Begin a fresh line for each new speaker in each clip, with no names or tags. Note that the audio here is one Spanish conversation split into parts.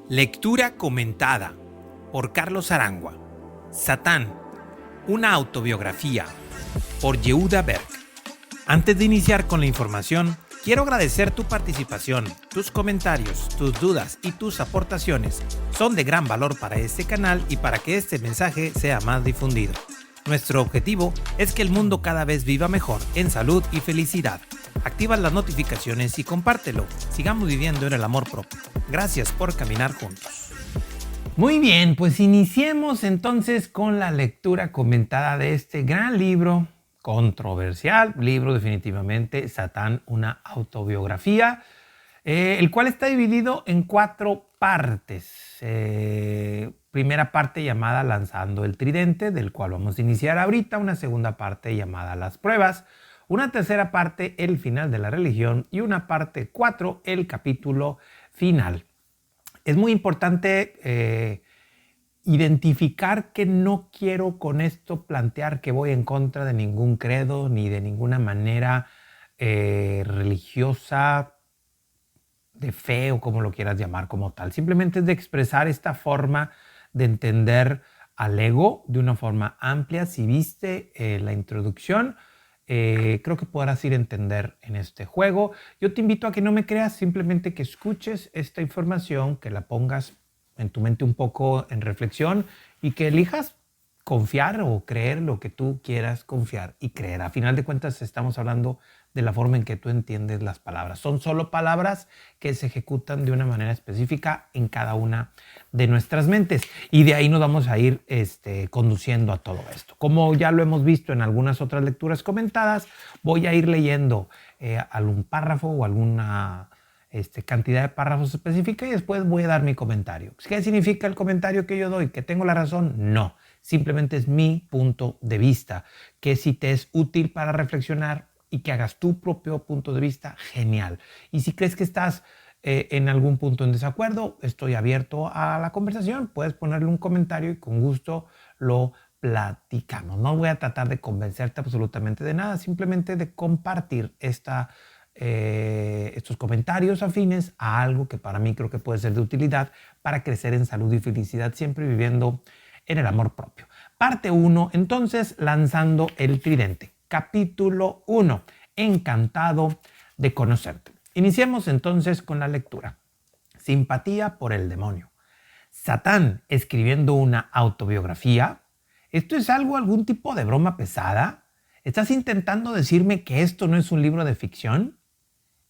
Lectura comentada por Carlos Arangua. Satán, una autobiografía por Yehuda Berg. Antes de iniciar con la información, quiero agradecer tu participación, tus comentarios, tus dudas y tus aportaciones. Son de gran valor para este canal y para que este mensaje sea más difundido. Nuestro objetivo es que el mundo cada vez viva mejor en salud y felicidad. Activa las notificaciones y compártelo. Sigamos viviendo en el amor propio. Gracias por caminar juntos. Muy bien, pues iniciemos entonces con la lectura comentada de este gran libro, controversial, libro definitivamente, Satán, una autobiografía, el cual está dividido en 4 partes. Primera parte llamada Lanzando el Tridente, del cual vamos a iniciar ahorita, una segunda parte llamada Las Pruebas, una tercera parte, El final de la religión, y una parte 4, el capítulo final. Es muy importante identificar que no quiero con esto plantear que voy en contra de ningún credo ni de ninguna manera religiosa, de fe o como lo quieras llamar como tal. Simplemente es de expresar esta forma de entender al ego de una forma amplia. Si viste la introducción, creo que podrás ir a entender en este juego. Yo te invito a que no me creas, simplemente que escuches esta información, que la pongas en tu mente un poco en reflexión y que elijas confiar o creer lo que tú quieras confiar y creer. A final de cuentas estamos hablando de la forma en que tú entiendes las palabras. Son solo palabras que se ejecutan de una manera específica en cada una de nuestras mentes. Y de ahí nos vamos a ir conduciendo a todo esto. Como ya lo hemos visto en algunas otras lecturas comentadas, voy a ir leyendo algún párrafo o alguna cantidad de párrafos específica y después voy a dar mi comentario. ¿Qué significa el comentario que yo doy? ¿Que tengo la razón? No. Simplemente es mi punto de vista. Que si te es útil para reflexionar y que hagas tu propio punto de vista, genial. Y si crees que estás en algún punto en desacuerdo, estoy abierto a la conversación. Puedes ponerle un comentario y con gusto lo platicamos. No voy a tratar de convencerte absolutamente de nada, simplemente de compartir estos comentarios afines a algo que para mí creo que puede ser de utilidad para crecer en salud y felicidad, siempre viviendo en el amor propio. Parte 1, entonces, Lanzando el Tridente. Capítulo 1. Encantado de conocerte. Iniciemos entonces con la lectura. Simpatía por el demonio. Satán escribiendo una autobiografía. ¿Esto es algún tipo de broma pesada? ¿Estás intentando decirme que esto no es un libro de ficción?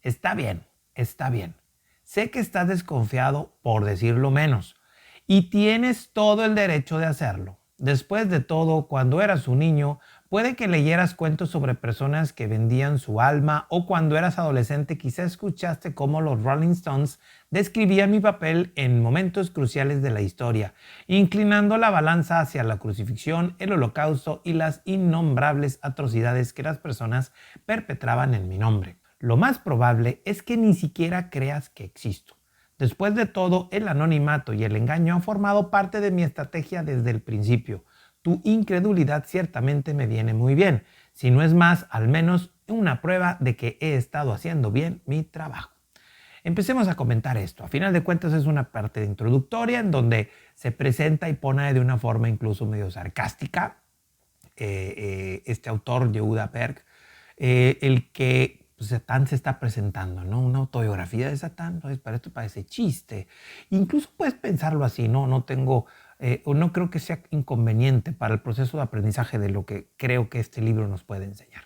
Está bien, está bien. Sé que estás desconfiado, por decirlo menos, y tienes todo el derecho de hacerlo. Después de todo, cuando eras un niño, puede que leyeras cuentos sobre personas que vendían su alma, o cuando eras adolescente quizá escuchaste cómo los Rolling Stones describían mi papel en momentos cruciales de la historia, inclinando la balanza hacia la crucifixión, el holocausto y las innombrables atrocidades que las personas perpetraban en mi nombre. Lo más probable es que ni siquiera creas que existo. Después de todo, el anonimato y el engaño han formado parte de mi estrategia desde el principio. Tu incredulidad ciertamente me viene muy bien. Si no es más, al menos una prueba de que he estado haciendo bien mi trabajo. Empecemos a comentar esto. A final de cuentas es una parte introductoria en donde se presenta y pone de una forma incluso medio sarcástica este autor, Yehuda Berg, el que Satán se está presentando, ¿no? Una autobiografía de Satán. Entonces, para esto parece chiste. Incluso puedes pensarlo así, ¿no? No creo que sea inconveniente para el proceso de aprendizaje de lo que creo que este libro nos puede enseñar.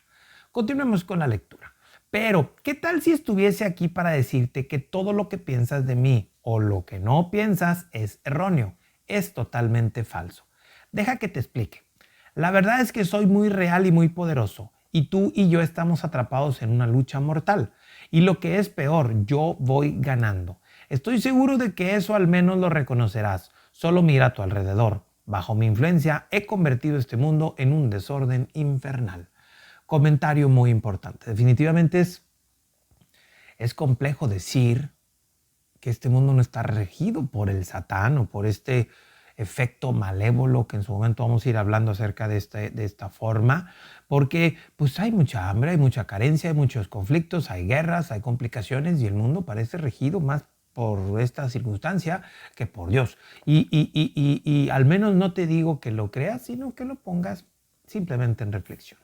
Continuemos con la lectura. Pero, ¿qué tal si estuviese aquí para decirte que todo lo que piensas de mí o lo que no piensas es erróneo? Es totalmente falso. Deja que te explique. La verdad es que soy muy real y muy poderoso. Y tú y yo estamos atrapados en una lucha mortal. Y lo que es peor, yo voy ganando. Estoy seguro de que eso al menos lo reconocerás. Solo mira a tu alrededor. Bajo mi influencia he convertido este mundo en un desorden infernal. Comentario muy importante. Definitivamente es complejo decir que este mundo no está regido por el Satán o por este efecto malévolo que en su momento vamos a ir hablando acerca de esta forma, porque pues hay mucha hambre, hay mucha carencia, hay muchos conflictos, hay guerras, hay complicaciones y el mundo parece regido más por esta circunstancia que por Dios. Y al menos no te digo que lo creas, sino que lo pongas simplemente en reflexión.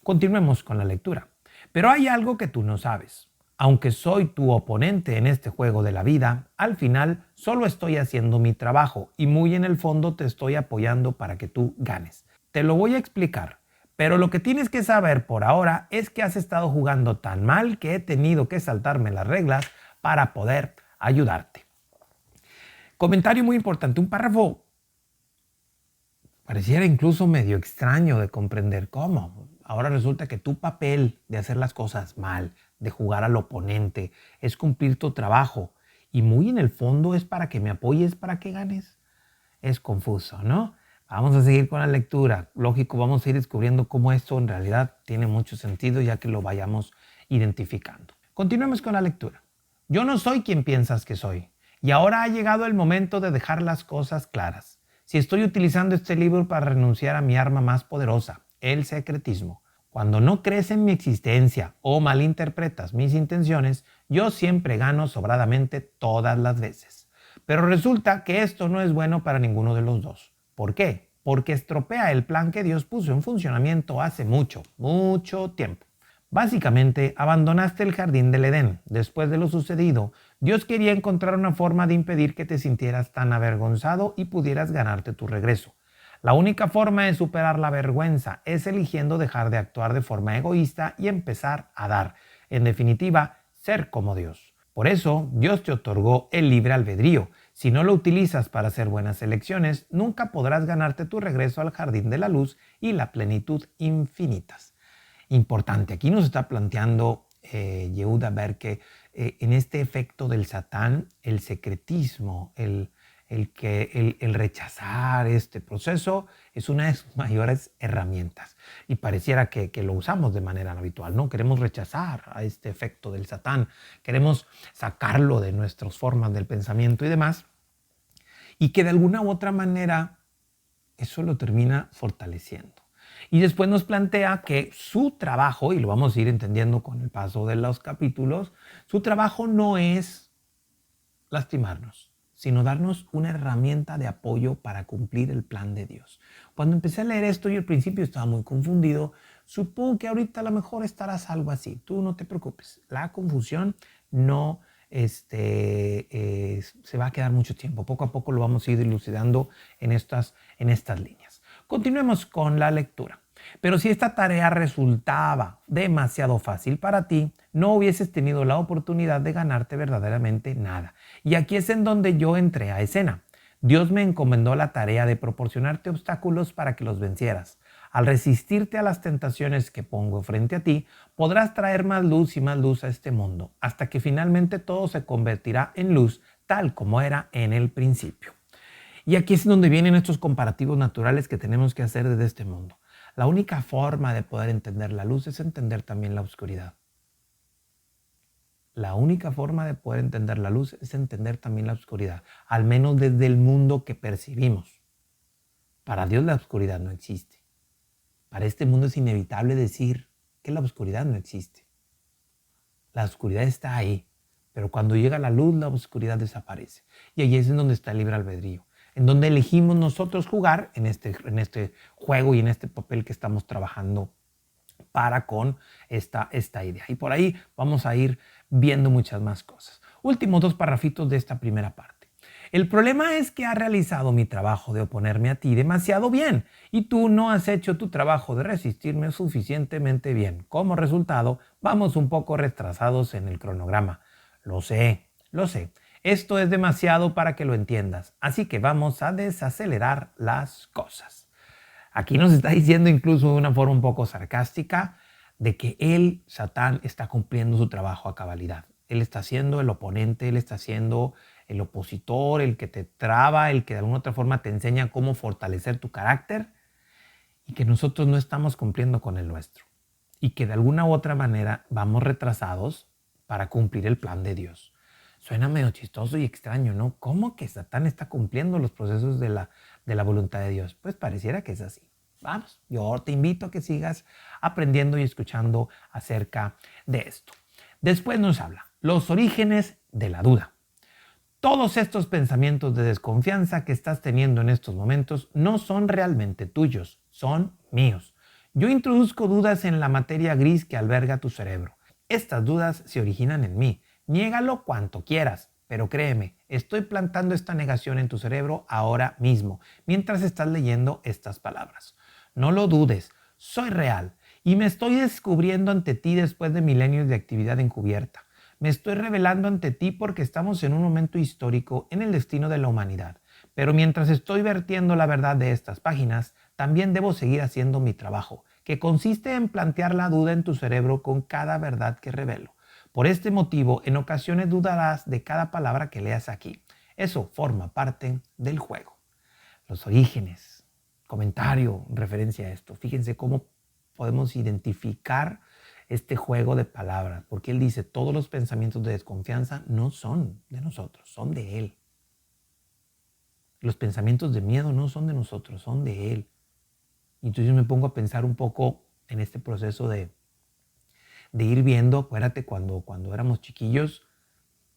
Continuemos con la lectura. Pero hay algo que tú no sabes. Aunque soy tu oponente en este juego de la vida, al final solo estoy haciendo mi trabajo y muy en el fondo te estoy apoyando para que tú ganes. Te lo voy a explicar, pero lo que tienes que saber por ahora es que has estado jugando tan mal que he tenido que saltarme las reglas para poder ayudarte. Comentario muy importante, un párrafo pareciera incluso medio extraño de comprender cómo. Ahora resulta que tu papel de hacer las cosas mal, de jugar al oponente, es cumplir tu trabajo y muy en el fondo es para que me apoyes, para que ganes. Es confuso, ¿no? Vamos a seguir con la lectura. Lógico, vamos a ir descubriendo cómo esto en realidad tiene mucho sentido ya que lo vayamos identificando. Continuemos con la lectura. Yo no soy quien piensas que soy y ahora ha llegado el momento de dejar las cosas claras. Si estoy utilizando este libro para renunciar a mi arma más poderosa, el secretismo, cuando no crees en mi existencia o malinterpretas mis intenciones, yo siempre gano sobradamente todas las veces. Pero resulta que esto no es bueno para ninguno de los dos. ¿Por qué? Porque estropea el plan que Dios puso en funcionamiento hace mucho, mucho tiempo. Básicamente, abandonaste el jardín del Edén. Después de lo sucedido, Dios quería encontrar una forma de impedir que te sintieras tan avergonzado y pudieras ganarte tu regreso. La única forma de superar la vergüenza es eligiendo dejar de actuar de forma egoísta y empezar a dar. En definitiva, ser como Dios. Por eso, Dios te otorgó el libre albedrío. Si no lo utilizas para hacer buenas elecciones, nunca podrás ganarte tu regreso al jardín de la luz y la plenitud infinitas. Importante, aquí nos está planteando Yehuda ver que en este efecto del Satán, el secretismo, el rechazar este proceso es una de sus mayores herramientas y pareciera que lo usamos de manera habitual, ¿no? Queremos rechazar a este efecto del Satán, queremos sacarlo de nuestras formas del pensamiento y demás, y que de alguna u otra manera eso lo termina fortaleciendo. Y después nos plantea que su trabajo, y lo vamos a ir entendiendo con el paso de los capítulos, su trabajo no es lastimarnos, sino darnos una herramienta de apoyo para cumplir el plan de Dios. Cuando empecé a leer esto, yo al principio estaba muy confundido. Supongo que ahorita a lo mejor estarás algo así. Tú no te preocupes. La confusión no se va a quedar mucho tiempo. Poco a poco lo vamos a ir dilucidando en estas líneas. Continuemos con la lectura. Pero si esta tarea resultaba demasiado fácil para ti, no hubieses tenido la oportunidad de ganarte verdaderamente nada. Y aquí es en donde yo entré a escena. Dios me encomendó la tarea de proporcionarte obstáculos para que los vencieras. Al resistirte a las tentaciones que pongo frente a ti, podrás traer más luz y más luz a este mundo, hasta que finalmente todo se convertirá en luz, tal como era en el principio. Y aquí es donde vienen estos comparativos naturales que tenemos que hacer desde este mundo. La única forma de poder entender la luz es entender también la oscuridad. La única forma de poder entender la luz es entender también la oscuridad, al menos desde el mundo que percibimos. Para Dios la oscuridad no existe. Para este mundo es inevitable decir que la oscuridad no existe. La oscuridad está ahí, pero cuando llega la luz, la oscuridad desaparece. Y ahí es en donde está el libre albedrío, en donde elegimos nosotros jugar en este juego y en este papel que estamos trabajando para con esta idea. Y por ahí vamos a ir viendo muchas más cosas. Últimos dos parrafitos de esta primera parte. El problema es que has realizado mi trabajo de oponerme a ti demasiado bien y tú no has hecho tu trabajo de resistirme suficientemente bien. Como resultado, vamos un poco retrasados en el cronograma. Lo sé, lo sé. Esto es demasiado para que lo entiendas, así que vamos a desacelerar las cosas. Aquí nos está diciendo incluso de una forma un poco sarcástica de que él, Satán, está cumpliendo su trabajo a cabalidad. Él está siendo el oponente, él está siendo el opositor, el que te traba, el que de alguna otra forma te enseña cómo fortalecer tu carácter y que nosotros no estamos cumpliendo con el nuestro y que de alguna u otra manera vamos retrasados para cumplir el plan de Dios. Suena medio chistoso y extraño, ¿no? ¿Cómo que Satán está cumpliendo los procesos de la voluntad de Dios? Pues pareciera que es así. Vamos, yo te invito a que sigas aprendiendo y escuchando acerca de esto. Después nos habla los orígenes de la duda. Todos estos pensamientos de desconfianza que estás teniendo en estos momentos no son realmente tuyos, son míos. Yo introduzco dudas en la materia gris que alberga tu cerebro. Estas dudas se originan en mí. Niégalo cuanto quieras, pero créeme, estoy plantando esta negación en tu cerebro ahora mismo, mientras estás leyendo estas palabras. No lo dudes, soy real y me estoy descubriendo ante ti después de milenios de actividad encubierta. Me estoy revelando ante ti porque estamos en un momento histórico en el destino de la humanidad. Pero mientras estoy vertiendo la verdad de estas páginas, también debo seguir haciendo mi trabajo, que consiste en plantear la duda en tu cerebro con cada verdad que revelo. Por este motivo, en ocasiones dudarás de cada palabra que leas aquí. Eso forma parte del juego. Los orígenes, comentario, referencia a esto. Fíjense cómo podemos identificar este juego de palabras, porque él dice, todos los pensamientos de desconfianza no son de nosotros, son de él. Los pensamientos de miedo no son de nosotros, son de él. Y entonces yo me pongo a pensar un poco en este proceso de ir viendo, acuérdate, cuando éramos chiquillos,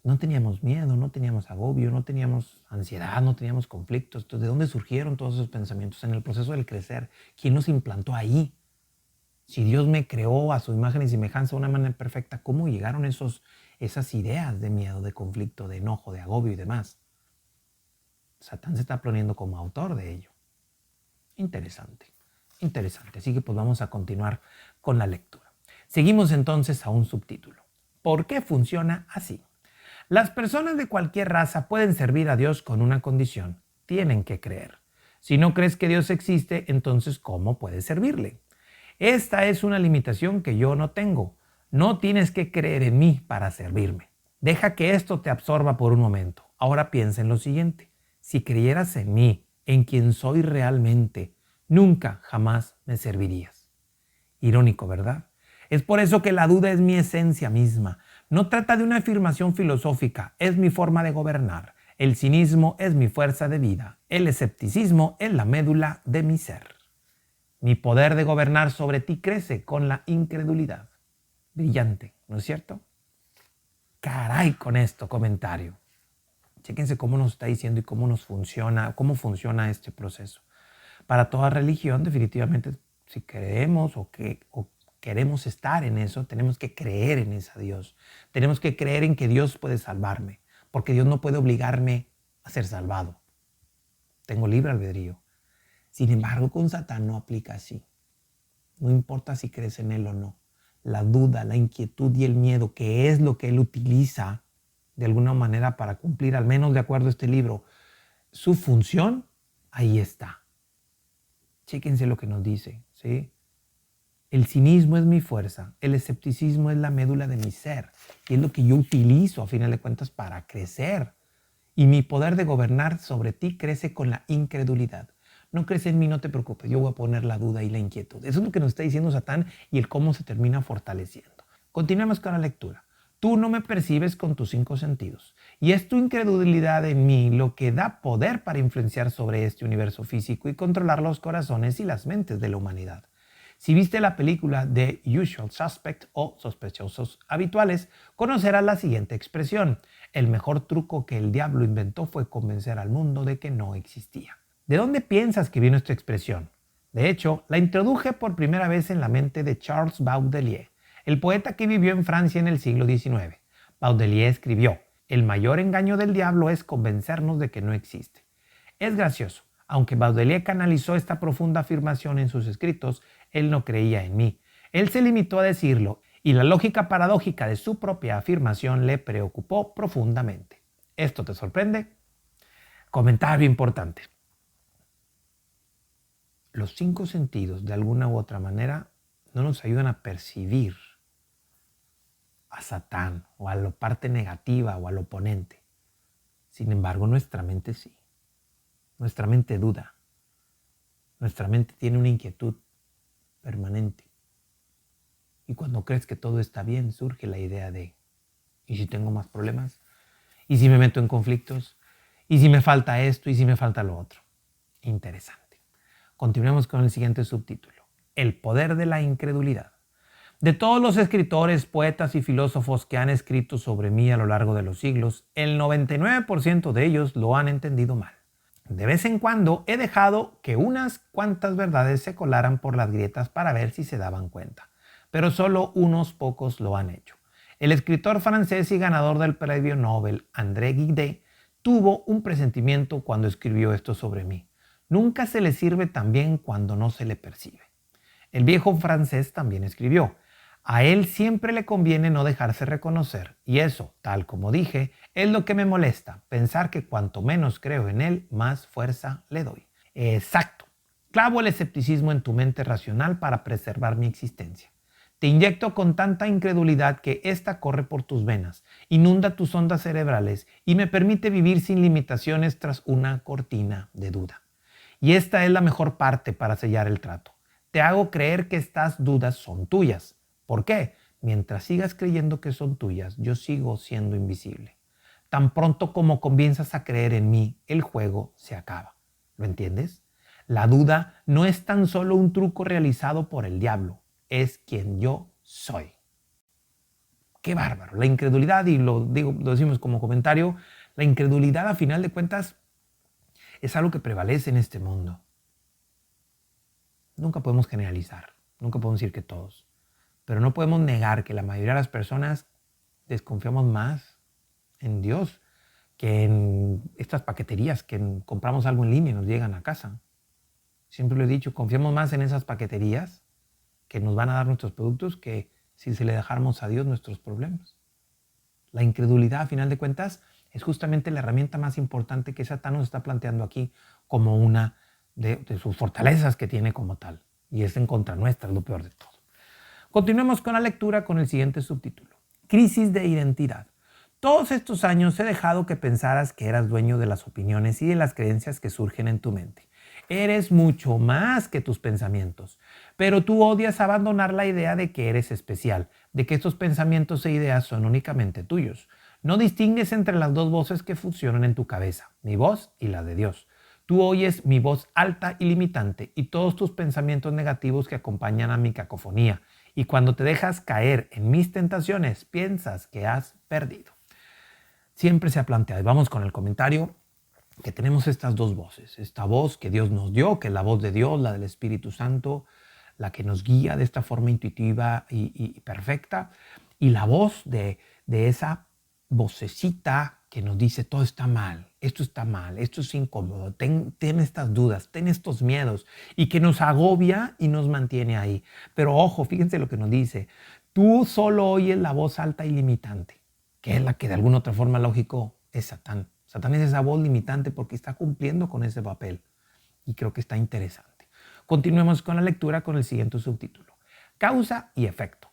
no teníamos miedo, no teníamos agobio, no teníamos ansiedad, no teníamos conflictos. Entonces, ¿de dónde surgieron todos esos pensamientos? En el proceso del crecer. ¿Quién los implantó ahí? Si Dios me creó a su imagen y semejanza de una manera perfecta, ¿cómo llegaron esas ideas de miedo, de conflicto, de enojo, de agobio y demás? Satán se está poniendo como autor de ello. Interesante, interesante. Así que pues vamos a continuar con la lectura. Seguimos entonces a un subtítulo. ¿Por qué funciona así? Las personas de cualquier raza pueden servir a Dios con una condición. Tienen que creer. Si no crees que Dios existe, entonces ¿cómo puedes servirle? Esta es una limitación que yo no tengo. No tienes que creer en mí para servirme. Deja que esto te absorba por un momento. Ahora piensa en lo siguiente. Si creyeras en mí, en quien soy realmente, nunca jamás me servirías. Irónico, ¿verdad? Es por eso que la duda es mi esencia misma. No trata de una afirmación filosófica, es mi forma de gobernar. El cinismo es mi fuerza de vida. El escepticismo es la médula de mi ser. Mi poder de gobernar sobre ti crece con la incredulidad. Brillante, ¿no es cierto? Caray con esto, comentario. Chéquense cómo nos está diciendo y cómo funciona este proceso. Para toda religión, definitivamente, si creemos o queremos estar en eso, tenemos que creer en ese Dios. Tenemos que creer en que Dios puede salvarme, porque Dios no puede obligarme a ser salvado. Tengo libre albedrío. Sin embargo, con Satán no aplica así. No importa si crees en él o no. La duda, la inquietud y el miedo, que es lo que él utiliza de alguna manera para cumplir, al menos de acuerdo a este libro, su función, ahí está. Chéquense lo que nos dice, ¿sí? El cinismo es mi fuerza, el escepticismo es la médula de mi ser, y es lo que yo utilizo a final de cuentas para crecer. Y mi poder de gobernar sobre ti crece con la incredulidad. No crees en mí, no te preocupes, yo voy a poner la duda y la inquietud. Eso es lo que nos está diciendo Satán y el cómo se termina fortaleciendo. Continuemos con la lectura. Tú no me percibes con tus 5 sentidos y es tu incredulidad en mí lo que da poder para influenciar sobre este universo físico y controlar los corazones y las mentes de la humanidad. Si viste la película The Usual Suspect o Sospechosos Habituales, conocerás la siguiente expresión. El mejor truco que el diablo inventó fue convencer al mundo de que no existía. ¿De dónde piensas que vino esta expresión? De hecho, la introduje por primera vez en la mente de Charles Baudelaire, el poeta que vivió en Francia en el siglo XIX. Baudelaire escribió, el mayor engaño del diablo es convencernos de que no existe. Es gracioso, aunque Baudelaire canalizó esta profunda afirmación en sus escritos, él no creía en mí. Él se limitó a decirlo y la lógica paradójica de su propia afirmación le preocupó profundamente. ¿Esto te sorprende? Comentario importante. Los 5 sentidos, de alguna u otra manera, no nos ayudan a percibir a Satán o a la parte negativa o al oponente. Sin embargo, nuestra mente sí. Nuestra mente duda. Nuestra mente tiene una inquietud permanente. Y cuando crees que todo está bien, surge la idea de, ¿y si tengo más problemas? ¿Y si me meto en conflictos? ¿Y si me falta esto? ¿Y si me falta lo otro? Interesante. Continuemos con el siguiente subtítulo. El poder de la incredulidad. De todos los escritores, poetas y filósofos que han escrito sobre mí a lo largo de los siglos, el 99% de ellos lo han entendido mal. De vez en cuando he dejado que unas cuantas verdades se colaran por las grietas para ver si se daban cuenta, pero solo unos pocos lo han hecho. El escritor francés y ganador del premio Nobel, André Gide, tuvo un presentimiento cuando escribió esto sobre mí. Nunca se le sirve tan bien cuando no se le percibe. El viejo francés también escribió: a él siempre le conviene no dejarse reconocer, y eso, tal como dije, es lo que me molesta, pensar que cuanto menos creo en él, más fuerza le doy. Exacto. Clavo el escepticismo en tu mente racional para preservar mi existencia. Te inyecto con tanta incredulidad que ésta corre por tus venas, inunda tus ondas cerebrales y me permite vivir sin limitaciones tras una cortina de duda. Y esta es la mejor parte para sellar el trato. Te hago creer que estas dudas son tuyas. ¿Por qué? Mientras sigas creyendo que son tuyas, yo sigo siendo invisible. Tan pronto como comienzas a creer en mí, el juego se acaba. ¿Lo entiendes? La duda no es tan solo un truco realizado por el diablo, es quien yo soy. ¡Qué bárbaro! La incredulidad, y lo decimos como comentario, la incredulidad a final de cuentas es algo que prevalece en este mundo. Nunca podemos generalizar, nunca podemos decir que todos, pero no podemos negar que la mayoría de las personas desconfiamos más en Dios que en estas paqueterías que compramos algo en línea y nos llegan a casa. Siempre lo he dicho, confiamos más en esas paqueterías que nos van a dar nuestros productos que si se le dejáramos a Dios nuestros problemas. La incredulidad, a final de cuentas, es justamente la herramienta más importante que Satán nos está planteando aquí como una de sus fortalezas que tiene como tal. Y es en contra nuestra, es lo peor de todo. Continuemos con la lectura con el siguiente subtítulo: Crisis de identidad. Todos estos años he dejado que pensaras que eras dueño de las opiniones y de las creencias que surgen en tu mente. Eres mucho más que tus pensamientos, pero tú odias abandonar la idea de que eres especial, de que estos pensamientos e ideas son únicamente tuyos. No distingues entre las dos voces que funcionan en tu cabeza, mi voz y la de Dios. Tú oyes mi voz alta y limitante y todos tus pensamientos negativos que acompañan a mi cacofonía. Y cuando te dejas caer en mis tentaciones, piensas que has perdido. Siempre se ha planteado, y vamos con el comentario, que tenemos estas dos voces. Esta voz que Dios nos dio, que es la voz de Dios, la del Espíritu Santo, la que nos guía de esta forma intuitiva y perfecta. Y la voz de esa vocecita que nos dice todo está mal, esto es incómodo, ten estas dudas, ten estos miedos, y que nos agobia y nos mantiene ahí. Pero ojo, fíjense lo que nos dice: tú solo oyes la voz alta y limitante, que es la que de alguna otra forma lógico es Satán. Satán es esa voz limitante porque está cumpliendo con ese papel, y creo que está interesante. Continuemos con la lectura con el siguiente subtítulo: Causa y efecto.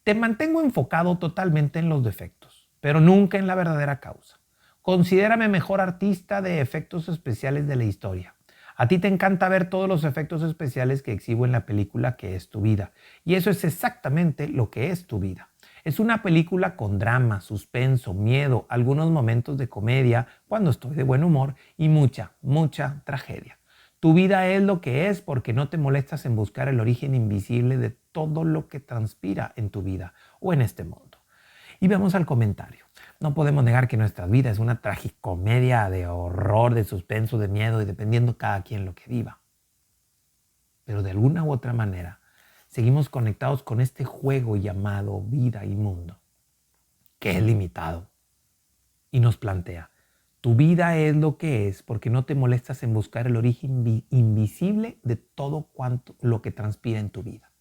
Te mantengo enfocado totalmente en los defectos, pero nunca en la verdadera causa. Considérame mejor artista de efectos especiales de la historia. A ti te encanta ver todos los efectos especiales que exhibo en la película que es tu vida, y eso es exactamente lo que es tu vida. Es una película con drama, suspenso, miedo, algunos momentos de comedia cuando estoy de buen humor y mucha, mucha tragedia. Tu vida es lo que es porque no te molestas en buscar el origen invisible de todo lo que transpira en tu vida o en este mundo. Y vemos al comentario. No podemos negar que nuestra vida es una tragicomedia de horror, de suspenso, de miedo, y dependiendo cada quien lo que viva. Pero de alguna u otra manera seguimos conectados con este juego llamado vida y mundo, que es limitado. Y nos plantea: tu vida es lo que es porque no te molestas en buscar el origen invisible de todo cuanto lo que transpira en tu vida.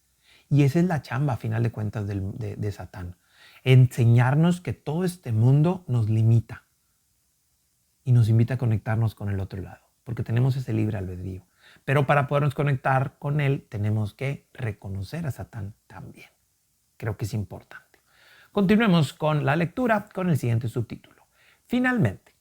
Y esa es la chamba, a final de cuentas, de Satán. Enseñarnos que todo este mundo nos limita y nos invita a conectarnos con el otro lado, porque tenemos ese libre albedrío. Pero para podernos conectar con él, tenemos que reconocer a Satán también. Creo que es importante. Continuemos con la lectura con el siguiente subtítulo: Finalmente,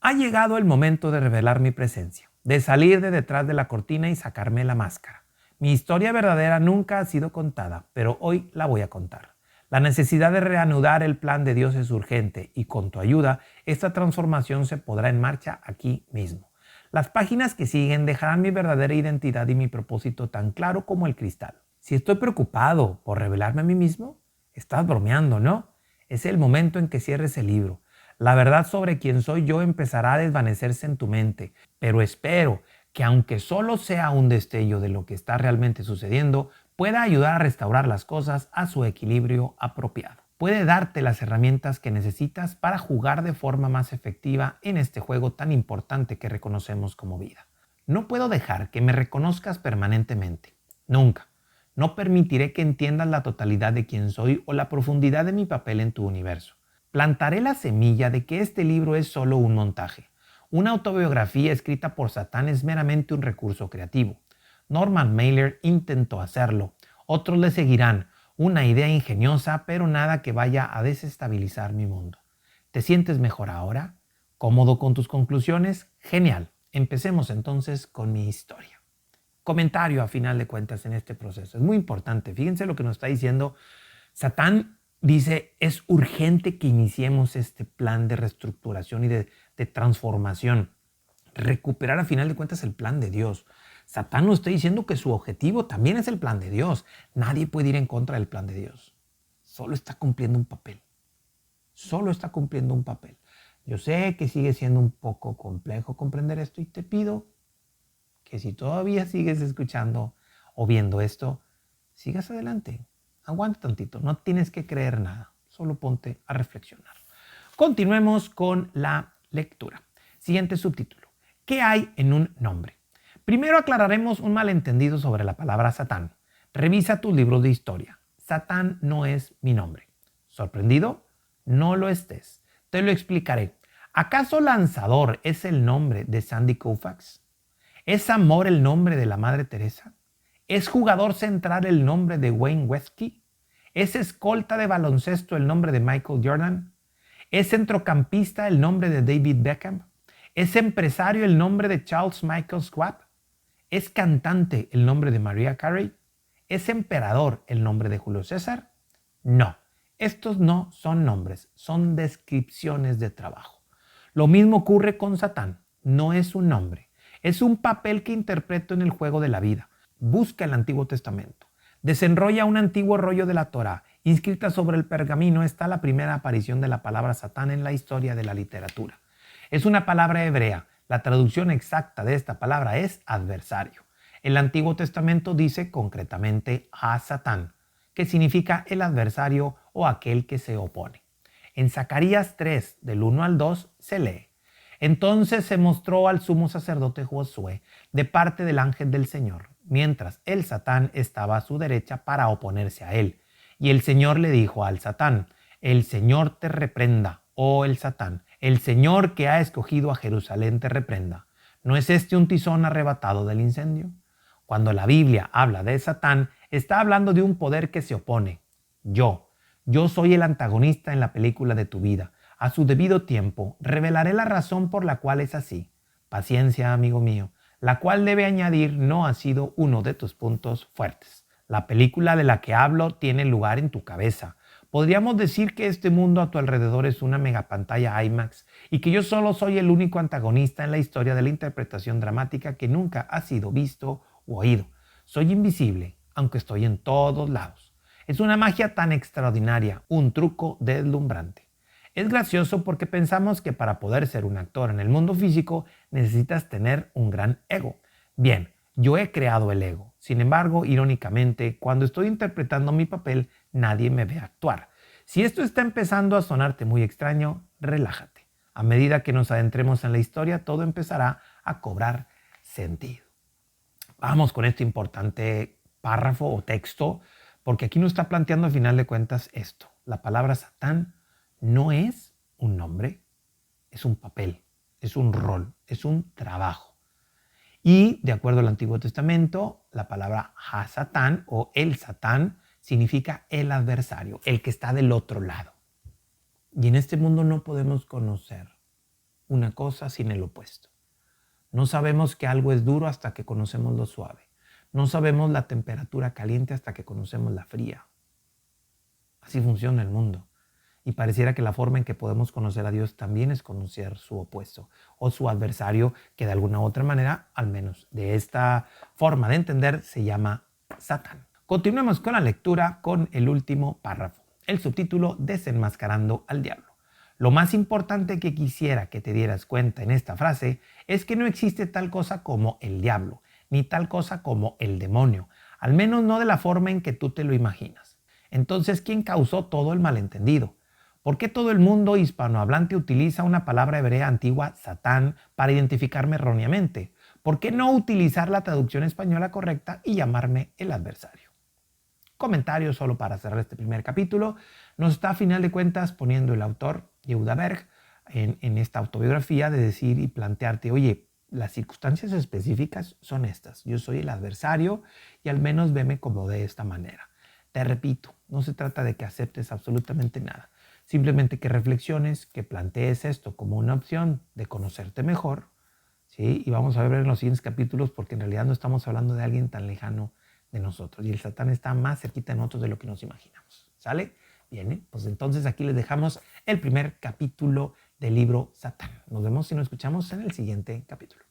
ha llegado el momento de revelar mi presencia, de salir de detrás de la cortina y sacarme la máscara. Mi historia verdadera nunca ha sido contada, pero hoy la voy a contar. La necesidad de reanudar el plan de Dios es urgente y con tu ayuda, esta transformación se pondrá en marcha aquí mismo. Las páginas que siguen dejarán mi verdadera identidad y mi propósito tan claro como el cristal. Si estoy preocupado por revelarme a mí mismo, estás bromeando, ¿no? Es el momento en que cierres el libro. La verdad sobre quién soy yo empezará a desvanecerse en tu mente, pero espero que aunque solo sea un destello de lo que está realmente sucediendo, pueda ayudar a restaurar las cosas a su equilibrio apropiado. Puede darte las herramientas que necesitas para jugar de forma más efectiva en este juego tan importante que reconocemos como vida. No puedo dejar que me reconozcas permanentemente. Nunca. No permitiré que entiendas la totalidad de quién soy o la profundidad de mi papel en tu universo. Plantaré la semilla de que este libro es solo un montaje. Una autobiografía escrita por Satán es meramente un recurso creativo. Norman Mailer intentó hacerlo. Otros le seguirán. Una idea ingeniosa, pero nada que vaya a desestabilizar mi mundo. ¿Te sientes mejor ahora? ¿Cómodo con tus conclusiones? Genial. Empecemos entonces con mi historia. Comentario a final de cuentas en este proceso. Es muy importante. Fíjense lo que nos está diciendo. Satán dice, es urgente que iniciemos este plan de reestructuración y de transformación. Recuperar a final de cuentas el plan de Dios. Satán nos está diciendo que su objetivo también es el plan de Dios. Nadie puede ir en contra del plan de Dios. Solo está cumpliendo un papel. Solo está cumpliendo un papel. Yo sé que sigue siendo un poco complejo comprender esto y te pido que si todavía sigues escuchando o viendo esto, sigas adelante. Aguanta tantito, no tienes que creer nada, solo ponte a reflexionar. Continuemos con la lectura. Siguiente subtítulo. ¿Qué hay en un nombre? Primero aclararemos un malentendido sobre la palabra Satán. Revisa tus libros de historia. Satán no es mi nombre. ¿Sorprendido? No lo estés. Te lo explicaré. ¿Acaso Lanzador es el nombre de Sandy Koufax? ¿Es Amor el nombre de la Madre Teresa? ¿Es jugador central el nombre de Wayne Gretzky? ¿Es escolta de baloncesto el nombre de Michael Jordan? ¿Es centrocampista el nombre de David Beckham? ¿Es empresario el nombre de Charles Michael Schwab? ¿Es cantante el nombre de Mariah Carey? ¿Es emperador el nombre de Julio César? No, estos no son nombres, son descripciones de trabajo. Lo mismo ocurre con Satán, no es un nombre. Es un papel que interpreto en el juego de la vida. Busca el Antiguo Testamento. Desenrolla un antiguo rollo de la Torá. Inscrita sobre el pergamino está la primera aparición de la palabra Satán en la historia de la literatura. Es una palabra hebrea. La traducción exacta de esta palabra es adversario. El Antiguo Testamento dice concretamente a Satán, que significa el adversario o aquel que se opone. En Zacarías 3, del 1 al 2, se lee: Entonces se mostró al sumo sacerdote Josué de parte del ángel del Señor, mientras el Satán estaba a su derecha para oponerse a él. Y el Señor le dijo al Satán: El Señor te reprenda, oh el Satán, el Señor que ha escogido a Jerusalén te reprenda. ¿No es este un tizón arrebatado del incendio? Cuando la Biblia habla de Satán, está hablando de un poder que se opone. Yo soy el antagonista en la película de tu vida. A su debido tiempo, revelaré la razón por la cual es así. Paciencia, amigo mío, la cual debe añadir no ha sido uno de tus puntos fuertes. La película de la que hablo tiene lugar en tu cabeza. Podríamos decir que este mundo a tu alrededor es una megapantalla IMAX y que yo solo soy el único antagonista en la historia de la interpretación dramática que nunca ha sido visto o oído. Soy invisible, aunque estoy en todos lados. Es una magia tan extraordinaria, un truco deslumbrante. Es gracioso porque pensamos que para poder ser un actor en el mundo físico necesitas tener un gran ego. Bien, yo he creado el ego. Sin embargo, irónicamente, cuando estoy interpretando mi papel, nadie me ve actuar. Si esto está empezando a sonarte muy extraño, relájate. A medida que nos adentremos en la historia, todo empezará a cobrar sentido. Vamos con este importante párrafo o texto, porque aquí nos está planteando al final de cuentas esto. La palabra Satán no es un nombre, es un papel, es un rol, es un trabajo. Y de acuerdo al Antiguo Testamento, la palabra Ha-Satán o el Satán significa el adversario, el que está del otro lado. Y en este mundo no podemos conocer una cosa sin el opuesto. No sabemos que algo es duro hasta que conocemos lo suave. No sabemos la temperatura caliente hasta que conocemos la fría. Así funciona el mundo. Y pareciera que la forma en que podemos conocer a Dios también es conocer su opuesto o su adversario, que de alguna u otra manera, al menos de esta forma de entender, se llama Satán. Continuemos con la lectura con el último párrafo. El subtítulo: Desenmascarando al diablo. Lo más importante que quisiera que te dieras cuenta en esta frase es que no existe tal cosa como el diablo, ni tal cosa como el demonio, al menos no de la forma en que tú te lo imaginas. Entonces, ¿quién causó todo el malentendido? ¿Por qué todo el mundo hispanohablante utiliza una palabra hebrea antigua, Satán, para identificarme erróneamente? ¿Por qué no utilizar la traducción española correcta y llamarme el adversario? Comentario solo para cerrar este primer capítulo. Nos está a final de cuentas poniendo el autor, Yehuda Berg, en esta autobiografía de decir y plantearte, oye, las circunstancias específicas son estas. Yo soy el adversario y al menos veme como de esta manera. Te repito, no se trata de que aceptes absolutamente nada. Simplemente que reflexiones, que plantees esto como una opción de conocerte mejor, ¿sí? Y vamos a ver en los siguientes capítulos porque en realidad no estamos hablando de alguien tan lejano de nosotros y el Satán está más cerquita de nosotros de lo que nos imaginamos. ¿Sale? Bien, pues entonces aquí les dejamos el primer capítulo del libro Satán. Nos vemos y nos escuchamos en el siguiente capítulo.